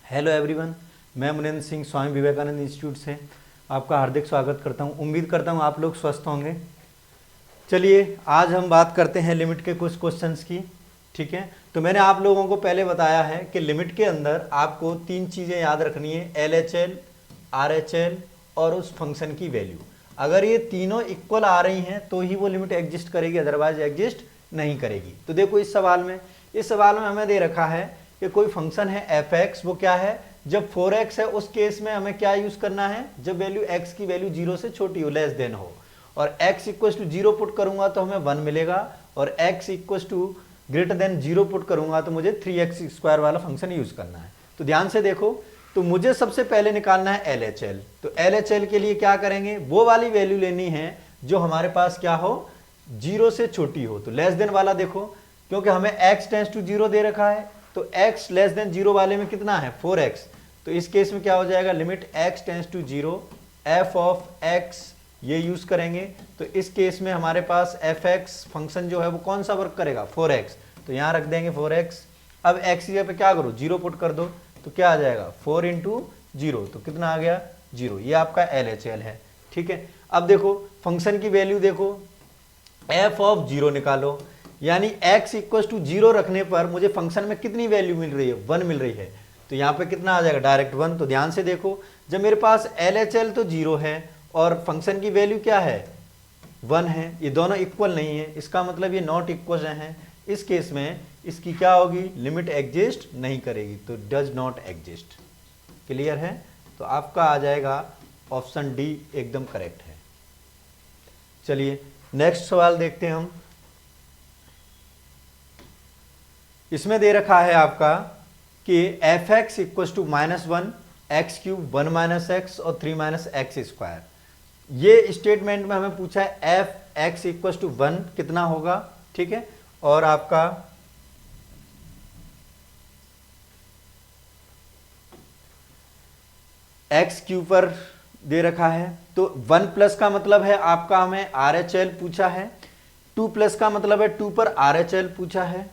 Hello everyone, मैं Munindra Singh Swami Vivekananda institute से आपका हार्दिक स्वागत करता हूं। उम्मीद करता हूं आप लोग स्वस्थ होंगे। चलिए आज हम बात करते हैं लिमिट के कुछ क्वेश्चंस की। ठीक है, तो मैंने आप लोगों को पहले बताया है कि लिमिट के अंदर आपको तीन चीज़ें याद रखनी है, LHL, RHL और उस फंक्शन की वैल्यू। अगर ये तीनों इक्वल आ रही हैं तो ही वो लिमिट एग्जिस्ट करेगी, अदरवाइज एग्जिस्ट नहीं करेगी। तो देखो इस सवाल में हमें दे रखा है कि कोई फंक्शन है fx, वो क्या है, जब 4x है उस केस में हमें क्या यूज करना है, जब वैल्यू x की वैल्यू 0 से छोटी हो, लेस देन हो, और x इक्वल टू 0 पुट करूंगा तो हमें 1 मिलेगा, और x equal to greater than 0 put करूंगा तो मुझे 3x² वाला फंक्शन यूज करना है। तो ध्यान से देखो, तो मुझे सबसे पहले निकालना है LHL। तो LHL के लिए क्या करेंगे, वो वाली वैल्यू लेनी है जो हमारे पास क्या हो, 0 से छोटी हो। तो लेस देन वाला देखो, क्योंकि हमें x टेंस टू 0 दे रखा है, तो x लेस देन 0 वाले में कितना है, 4x। तो इस केस में क्या हो जाएगा, limit x tends to 0 f of x ये यूज करेंगे। तो इस केस में हमारे पास fx फंक्शन जो है वो कौन सा वर्क करेगा, 4x। तो यहां रख देंगे 4x। अब x की जगह पे क्या करो, 0 पुट कर दो, तो क्या आ जाएगा 4 इंटू 0, तो कितना आ गया 0। ये आपका LHL है। ठीक है, अब देखो फंक्शन की वैल्यू देखो, f ऑफ 0 निकालो, यानी x इक्वल टू 0 रखने पर मुझे फंक्शन में कितनी वैल्यू मिल रही है, 1 मिल रही है। तो यहाँ पे कितना आ जाएगा, डायरेक्ट 1। तो ध्यान से देखो, जब मेरे पास LHL तो 0 है और फंक्शन की वैल्यू क्या है, 1 है, ये दोनों इक्वल नहीं है, इसका मतलब ये नॉट इक्वल हैं। इस केस में इसकी क्या होगी, लिमिट एग्जिस्ट नहीं करेगी, तो डज नॉट एग्जिस्ट। क्लियर है, तो आपका आ जाएगा ऑप्शन डी एकदम करेक्ट है। चलिए नेक्स्ट सवाल देखते हैं हम। इसमें दे रखा है आपका कि fx equal to -1 x³ 1 minus x और 3 माइनस एक्स स्क्वायर। ये स्टेटमेंट में हमें पूछा है fx इक्वल टू 1 कितना होगा। ठीक है, और आपका x³ पर दे रखा है, तो 1 प्लस का मतलब है आपका हमें RHL पूछा है, 2 प्लस का मतलब है 2 पर RHL पूछा है।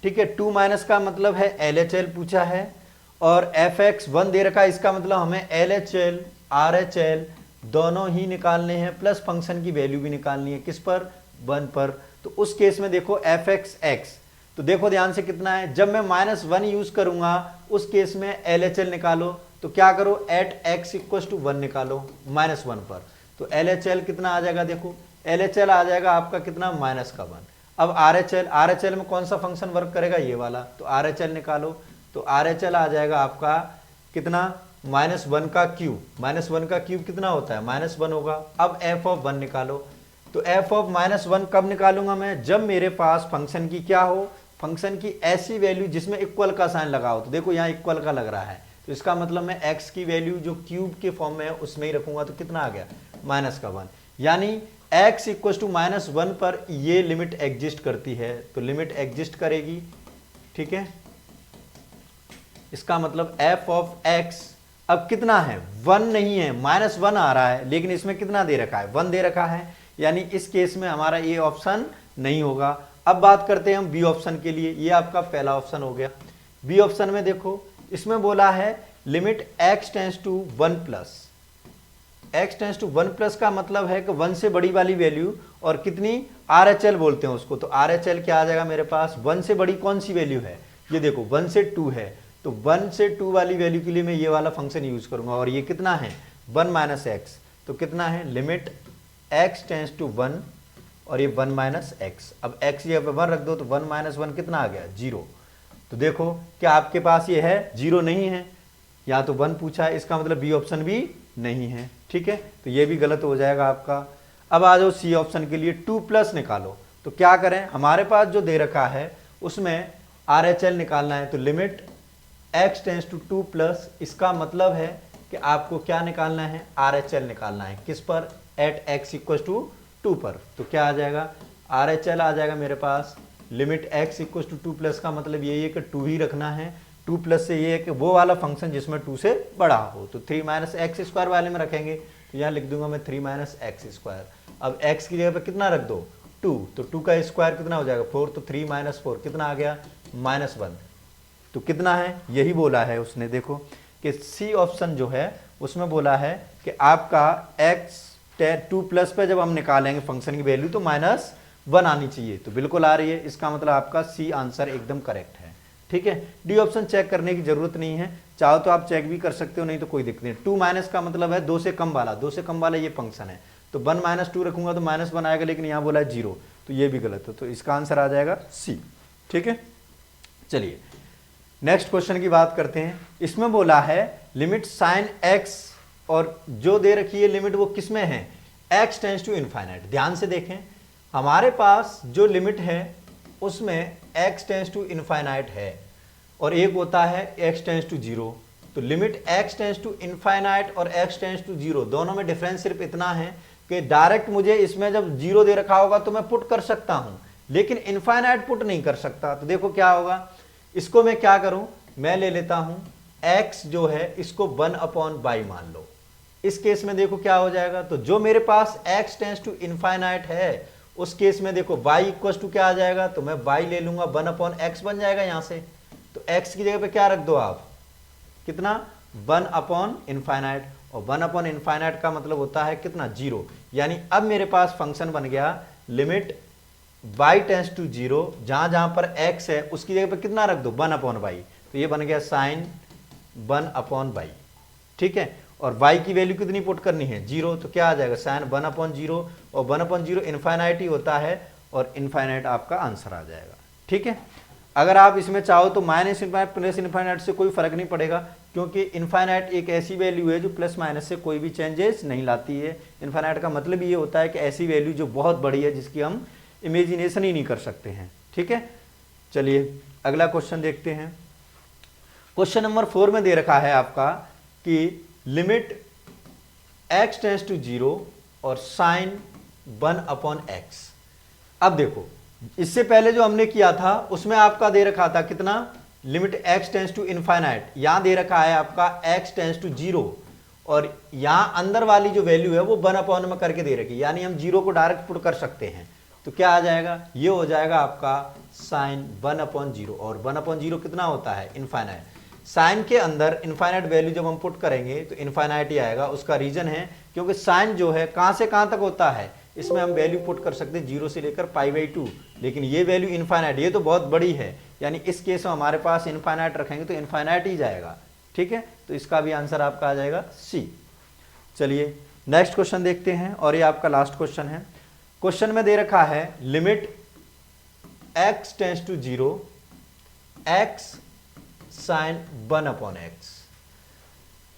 ठीक है, 2 माइनस का मतलब है LHL पूछा है, और fx 1 दे रखा है, इसका मतलब हमें LHL RHL दोनों ही निकालने हैं, प्लस फंक्शन की वैल्यू भी निकालनी है, किस पर, 1 पर। तो उस केस में देखो fx x, तो देखो ध्यान से कितना है, जब मैं -1 यूज करूंगा उस केस में LHL निकालो, तो क्या करो, एट x इक्वल टू 1 निकालो -1 पर। तो LHL कितना आ जाएगा, देखो LHL आ जाएगा आपका कितना, -1। अब RHL में कौन सा फंक्शन वर्क करेगा, ये वाला, तो RHL निकालो, तो RHL आ जाएगा आपका कितना, -1 का क्यूब। -1 का क्यूब कितना होता है, -1 होगा। अब f ऑफ 1 निकालो, तो f ऑफ -1 कब निकालूंगा मैं, जब मेरे पास फंक्शन की क्या हो, फंक्शन की ऐसी वैल्यू जिसमें इक्वल का साइन लगा हो। तो देखो यहाँ इक्वल का लग रहा है, तो इसका मतलब मैं x की वैल्यू जो क्यूब के फॉर्म में है उसमें ही रखूंगा, तो कितना आ गया, -1। यानी x इक्वल टू -1 पर ये लिमिट एग्जिस्ट करती है, तो लिमिट एग्जिस्ट करेगी। ठीक है, इसका मतलब f ऑफ x अब कितना है, 1 नहीं है, -1 आ रहा है, लेकिन इसमें कितना दे रखा है, 1 दे रखा है, यानी इस केस में हमारा ये ऑप्शन नहीं होगा। अब बात करते हैं हम बी ऑप्शन के लिए, ये आपका पहला ऑप्शन हो गया। बी ऑप्शन में देखो, इसमें बोला है limit x tends to 1 plus, x tends to 1 plus का मतलब है कि 1 से बड़ी वाली वैल्यू, और कितनी, RHL बोलते हैं उसको। तो RHL क्या आ जाएगा मेरे पास, 1 से बड़ी कौन सी वैल्यू है, ये देखो 1 से 2 है, तो 1 से 2 वाली वैल्यू के लिए मैं ये वाला फंक्शन यूज करूंगा, और ये कितना है, 1 माइनस एक्स। तो कितना है, लिमिट x टेंस टू 1 और ये 1 माइनस एक्स। अब x यहाँ पे 1 रख दो, तो 1 माइनस 1 कितना आ गया, 0। तो देखो क्या आपके पास ये है, 0 नहीं है, या तो 1 पूछा है, इसका मतलब बी ऑप्शन भी नहीं है। ठीक है, तो ये भी गलत हो जाएगा आपका। अब आ जाओ सी ऑप्शन के लिए, 2 प्लस निकालो। तो क्या करें, हमारे पास जो दे रखा है उसमें RHL निकालना है, तो limit x tends to 2 plus, इसका मतलब है कि आपको क्या निकालना है, RHL निकालना है, किस पर, एट x इक्वल टू 2 पर। तो क्या आ जाएगा, RHL आ जाएगा मेरे पास, limit x equal to 2 plus का मतलब यही है कि 2 ही रखना है, 2 प्लस से ये है कि वो वाला फंक्शन जिसमें 2 से बड़ा हो, तो 3 माइनस एक्स स्क्वायर वाले में रखेंगे, तो यहाँ लिख दूंगा मैं 3 माइनस एक्स स्क्वायर। अब x की जगह पे कितना रख दो, 2, तो 2 का स्क्वायर कितना हो जाएगा, 4, तो 3 माइनस 4 कितना आ गया, -1। तो कितना है, यही बोला है उसने, देखो कि सी ऑप्शन जो है उसमें बोला है कि आपका x 2 प्लस पे जब हम निकालेंगे फंक्शन की वैल्यू तो -1 आनी चाहिए, तो बिल्कुल आ रही है, इसका मतलब आपका सी आंसर एकदम करेक्ट है। ठीक है, डी ऑप्शन चेक करने की जरूरत नहीं है, चाहो तो आप चेक भी कर सकते हो, नहीं तो कोई दिक्कत नहीं। 2 माइनस का मतलब है 2 से कम वाला, 2 से कम वाला ये फंक्शन है, तो 1 - 2 रखूंगा तो -1 आएगा, लेकिन यहाँ बोला है 0, तो ये भी गलत है, तो इसका आंसर आ जाएगा सी। ठीक है, चलिए नेक्स्ट क्वेश्चन की बात करते हैं। इसमें बोला है लिमिट साइन x, और जो दे रखी है लिमिट वो किस में है, x टेंस टू इनफाइनाइट। ध्यान से देखें, हमारे पास जो लिमिट है उसमें x टेंस टू इनफाइनाइट है और एक होता है x टेंस टू 0। तो limit x tends to infinite और x टेंस टू 0 दोनों में डिफरेंस सिर्फ इतना है कि डायरेक्ट मुझे इसमें जब 0 दे रखा होगा तो मैं पुट कर सकता हूं, लेकिन इनफाइनाइट पुट नहीं कर सकता। तो देखो क्या होगा, इसको मैं क्या करूं, मैं ले लेता हूं x जो है इसको 1/y मान लो। इस केस में देखो क्या हो जाएगा, तो जो मेरे पास x टेंस टू इनफाइनाइट है उस केस में देखो y इक्वल टू क्या आ जाएगा, तो मैं y ले लूंगा 1/x बन जाएगा यहां से। तो x की जगह पे क्या रख दो आप, कितना 1/इनफाइनाइट, और 1/इनफाइनाइट का मतलब होता है कितना 0। यानी अब मेरे पास फंक्शन बन गया लिमिट y टेंस टू 0, जहां जहां पर x है उसकी जगह पे कितना रख दो 1/y, तो ये बन गया साइन 1/y। ठीक है, और y की वैल्यू कितनी पुट करनी है 0, तो क्या आ जाएगा साइन 1/0, और 1/0 इनफाइनाइट ही होता है और इनफाइनाइट आपका आंसर आ जाएगा। ठीक है, अगर आप इसमें चाहो तो माइनस इनफाइनाइट प्लस इनफाइनाइट से कोई फर्क नहीं पड़ेगा, क्योंकि इनफाइनाइट एक ऐसी वैल्यू है जो प्लस माइनस से कोई भी चेंजेस नहीं लाती है। इनफाइनाइट का मतलब ये होता है कि ऐसी वैल्यू जो बहुत बड़ी है जिसकी हम इमेजिनेशन ही नहीं कर सकते हैं। ठीक है, चलिए अगला क्वेश्चन देखते हैं। क्वेश्चन नंबर 4 में दे रखा है आपका कि लिमिट x टेंस टू 0 और साइन 1/x। अब देखो, इससे पहले जो हमने किया था उसमें आपका दे रखा था कितना, limit x tends to infinite, यहां दे रखा है आपका x टेंस टू 0, और यहां अंदर वाली जो वैल्यू है वो 1/, में करके दे रखी, यानी हम 0 को डायरेक्ट पुट कर सकते हैं। तो क्या आ जाएगा, ये हो जाएगा आपका साइन 1/0, और 1/0 कितना होता है इनफाइनाइट। साइन के अंदर इनफाइनाइट वैल्यू जब हम पुट करेंगे तो इनफाइनाइट ही आएगा। उसका रीजन है क्योंकि साइन जो है कहां से कहां तक होता है, इसमें हम वैल्यू पुट कर सकते हैं 0 से लेकर π/2, लेकिन ये वैल्यू इनफाइनाइट, ये तो बहुत बड़ी है, यानी इस केस में हमारे पास इनफाइनाइट रखेंगे तो इनफाइनाइट ही जाएगा। ठीक है, तो इसका भी आंसर आपका आ जाएगा सी। चलिए नेक्स्ट क्वेश्चन देखते हैं, और ये आपका लास्ट क्वेश्चन है। क्वेश्चन में दे रखा है limit x tends to 0 x sine 1/x।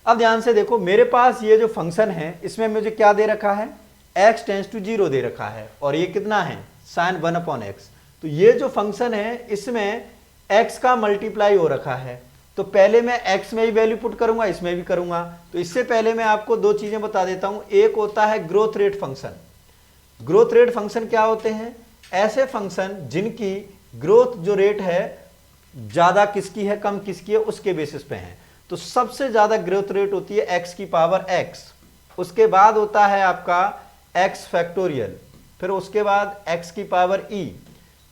अब ध्यान से देखो, मेरे पास ये जो फंक्शन है इसमें मुझे क्या दे रखा है, x टेंस टू 0 दे रखा है, और ये कितना है साइन 1/x। तो ये जो फंक्शन है इसमें x का मल्टीप्लाई हो रखा है, तो पहले मैं x में ही वैल्यू पुट करूंगा, इसमें भी करूंगा। तो इससे पहले मैं आपको दो चीजें बता देता हूं। एक होता है growth rate function. Growth rate function क्या होते हैं, ऐसे फंक्शन जिनकी ग्रोथ जो रेट है ज्यादा किसकी है कम किसकी है उसके बेसिस पे है। तो सबसे ज्यादा ग्रोथ रेट होती है x की पावर x, उसके बाद होता है आपका x फैक्टोरियल, फिर उसके बाद x की पावर e,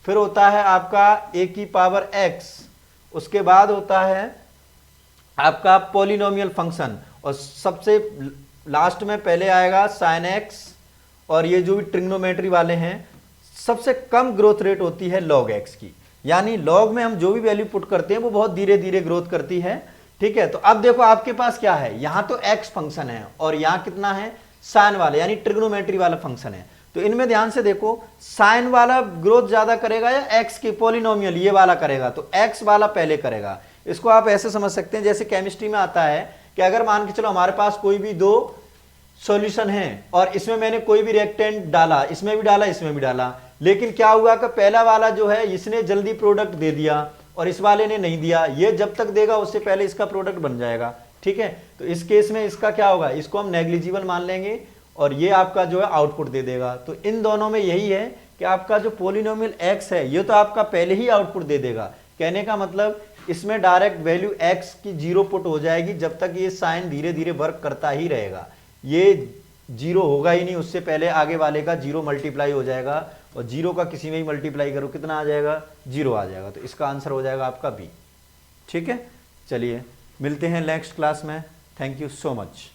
फिर होता है आपका a की पावर x, उसके बाद होता है आपका पॉलिनोमियल फंक्शन, और सबसे लास्ट में पहले आएगा साइन x, और ये जो भी ट्रिग्नोमेट्री वाले हैं सबसे कम ग्रोथ रेट होती है log x की, यानी log में हम जो भी वैल्यू पुट करते हैं वो बहुत धीरे धीरे ग्रोथ करती है। ठीक है, तो अब देखो आपके पास क्या है, यहां तो x फंक्शन है और यहां कितना है साइन वाला, यानी ट्रिग्नोमेट्री वाला फंक्शन है। तो इनमें ध्यान से देखो, साइन वाला ग्रोथ ज्यादा करेगा या x की पॉलिनोमियल ये वाला करेगा, तो x वाला पहले करेगा। इसको आप ऐसे समझ सकते हैं जैसे केमिस्ट्री में आता है कि अगर मान के चलो हमारे पास कोई भी दो सॉल्यूशन है और इसमें मैंने कोई भी रिएक्टेंट डाला, इसमें भी डाला इसमें भी डाला, लेकिन क्या हुआ कि पहला वाला जो है इसने जल्दी प्रोडक्ट दे दिया और इस वाले ने नहीं दिया, ये जब तक देगा उससे पहले इसका प्रोडक्ट बन जाएगा। ठीक है, तो इस केस में इसका क्या होगा, इसको हम नेग्लिजिबल मान लेंगे और ये आपका जो है आउटपुट दे देगा। तो इन दोनों में यही है कि आपका जो पोलिनोमियल x है ये तो आपका पहले ही आउटपुट दे देगा। कहने का मतलब इसमें डायरेक्ट वैल्यू x की 0 पुट हो जाएगी जब तक ये साइन धीरे धीरे वर्क करता ही रहेगा, ये 0 होगा ही नहीं, उससे पहले आगे वाले का 0 मल्टीप्लाई हो जाएगा, और 0 का किसी में ही मल्टीप्लाई करो कितना आ जाएगा 0 आ जाएगा। तो इसका आंसर हो जाएगा आपका बी। ठीक है, चलिए मिलते हैं नेक्स्ट क्लास में। Thank you so much.